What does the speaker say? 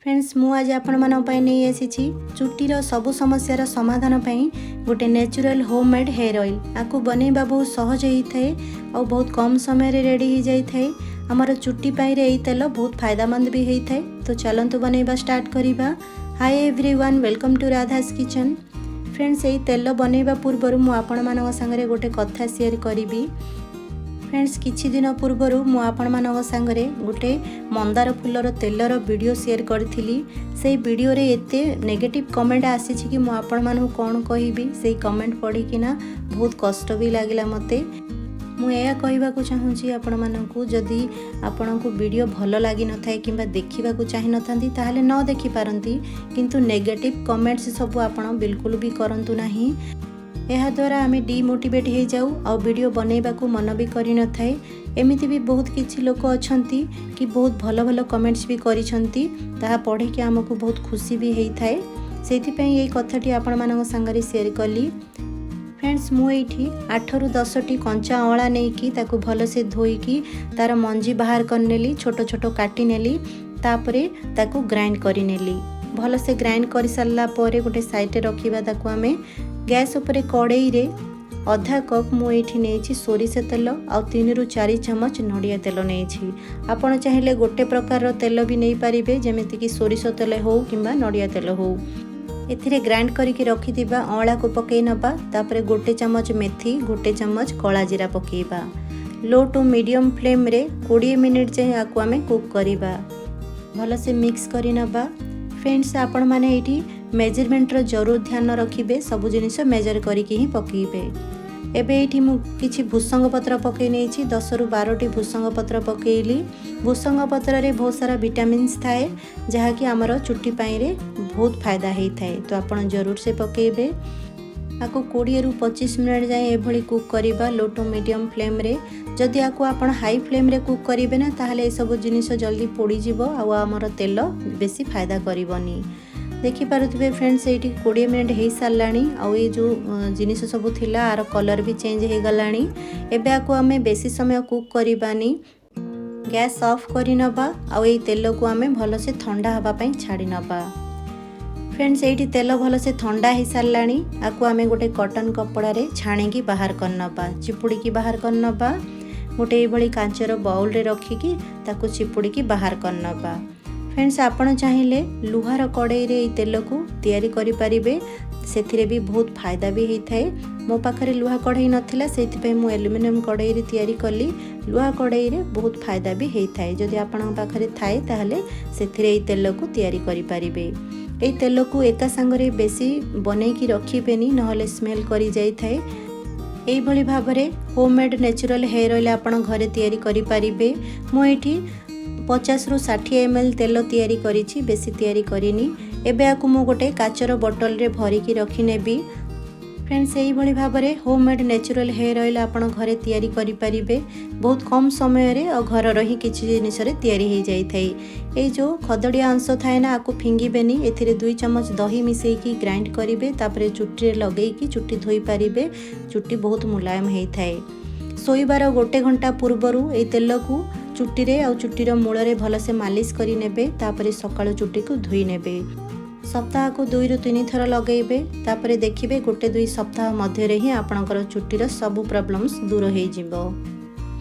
Friends मु आज आपण मानन पई नै आसी छी चुट्टीर सबु समस्यार समाधान पई गोटे नेचुरल होममेड हेयर ऑयल आकु बनैबा बहुत सहज होई थाए और बहुत कम समय रे रेडी हो जाई थाए। हमर चुट्टी पई रे एई तेल बहुत फायदामंद भी होई थाए। तो चलंतु बनैबा स्टार्ट करिबा। Hi everyone, welcome to Radha's kitchen. Friends एई तेल बनैबा पूर्व मु आपण मानन संगे गोटे कथा शेयर करिबी। फ्रेंड्स किछि दिन पूर्वर मु आपण मानक संगरे गोटे मंदार फूलर तेलर वीडियो शेयर करथिली। से वीडियो रे एते नेगेटिव कमेंट आसी कि मु आपण मानू कोन कहिबी। से कमेंट पढ़ी किना बहुत कष्ट भी लागिला मते। मु एया कहबा को चाहूँ आपण मानकू जदि आपनकू वीडियो भल लागी न थाए किंबा देखिबा को चाहि न थांती ताहाले न देखि पारंती, किंतु नेगेटिव कमेंट्स सब आपण बिल्कुल भी करंतु नाही। यह द्वारा आम डिमोटिवेट हो जाऊ और वीडियो बनैबा को मन भी करि न थाए। एमिति भी बहुत किछि लोक अछंती कि बहुत भल भल कमेंट्स भी करिसंती, ताहा पढ़ी कि हमकू बहुत खुशी भी हेई थाए। सेति पई एई कथाटी आपण मानक संगरे शेयर कली। फ्रेंड्स मु एठी 8 रु 10 टी कंचा अळा नेकी ताकू भल से धोईकी तार मंजी बाहर कर नेली, छोटो छोटो काटी नेली, तापरे ताकू ग्राइंड करि नेली। भल से ग्राइंड कर सारला परे गोटे साइड रे रखिबा। ताकू आमे गैस उपरे कड़ाई रे आधा कप मु एठी नेछि सोरिष तेल और 3 रु 4 चमच नडिया तेल नेछि। आपण चाहिले गोटे प्रकार रो तेल भी नै परिबे, जेमिति कि सोरिष तेल हो किंबा नडिया तेल हो। एथिरे ग्राइंड करके रखिथिबा अळा को पकै नबा। तापरे गोटे चमच मेथी, गोटे चमच कला जीरा पकेइबा। लो टू मीडियम फ्लेम रे 20 मिनिट जे आकु आमे कुक करिबा। भल से मिक्स करि नबा। फ्रेंड्स आपण माने एठी मेजरमेंट रो जरूर ध्यान रखिबे, सब जिनिस मेजर करके ही पकेइबे। एबे एठी मु किछि भुसंग पत्र पकै नेछि, 10 रु 12 टी भुसंग पत्र पकेइली। भुसंग पत्र रे बहुत सारा विटामिन्स थाए जहा कि हमर चुट्टी पई रे बहुत फायदा हेई थाए। तो आपण जरूर से पकेइबे। आको 20 रु 25 मिनिट जाए एभली कुक करिबा लो टू मीडियम फ्लेम रे। जदि आको आपण हाई फ्लेम रे कुक करिबे ना ताहाले ए सब जिनिस जल्दी पोड़ी जिवो आ हमर तेल बेसी फायदा करिवनी। देखि पारुथिबे फ्रेंड्स एठी 20 मिनिट हेई सारलाणी आ ए जो जिनिस सब थिला आर कलर भी चेंज हे गलाणी। एबे आको हमें बेसी समय कुक करिबानी। गैस ऑफ करि नबा आ ए तेल को हमें भलो से ठंडा हबा पई छाडी नबा। फ्रेंड्स एठी तेल भलो से ठंडा हे सारलाणी। आको हमें गोटे कॉटन कपड़ा रे छाणी की बाहर कर नबा, चिपुड़ी की बाहर कर नबा। गोटे एभली कांचर बाउल रे रखी की ताको चिपुड़ी की बाहर कर नबा। फ्रेंड्स आपण चाहिए लुहार कड़ाई रे तेल को तैयारी करि परिबे, सेथिरे भी बहुत फायदा भी हेई थाए। मो पाखरे लुहा कड़ाई नथिला, सेति पे मु एल्युमिनियम कड़ाई रे तैयारी कली। लुहा कड़ाई रे बहुत फायदा भी हेई थाए। जदि आपण पाखरे थाए ताहाले सेथिरे ए तेल को तैयारी करि परिबे। ए तेल को एका संगरे बेसी बनै की रखिबेनी, नहले स्मेल करि जाई थाए। एई भली भाबरे होममेड नेचुरल हेयर ऑयल आपण घरे तैयारी करि परिबे। मु एठी 50 रु 60 ml तेल तैयारी करिछि, बेसी तैयारी करिनी। एबे आकु मु गोटे काचर बोतल रे भरी की रखि नेबी। फ्रेंड्स एई भली भाबरे होममेड नेचुरल हेयर ऑयल आपण घरे तैयारी करि परिबे। बहुत कम समय रे और घर रही किछि जिनिस रे तैयारी हे जाई थाई। ए जो खदड़िया अंश थाए ना आकु फिंगिबेनी। एथिरे 2 चमच दही मिसेई की ग्राइंड करिवे। तापरे चुट्टी रे लगेई की चुट्टी धोई परिबे। चुट्टी बहुत मुलायम हेई थाए। सोईबार गोटे घंटा पूर्वरु ए तेल को चुट्टी रे और चुट्टीर मूल रे भल से मालिश करि नेबे। तापरे सकाळु चुट्टी को धोई नेबे। सप्ताह को 2 रु 3 थर लगेबे। तापरे देखिबे गोटे 2 सप्ताह मध्य रे ही आपणकर चुट्टीर सब प्रॉब्लम्स दूर हे जिवो।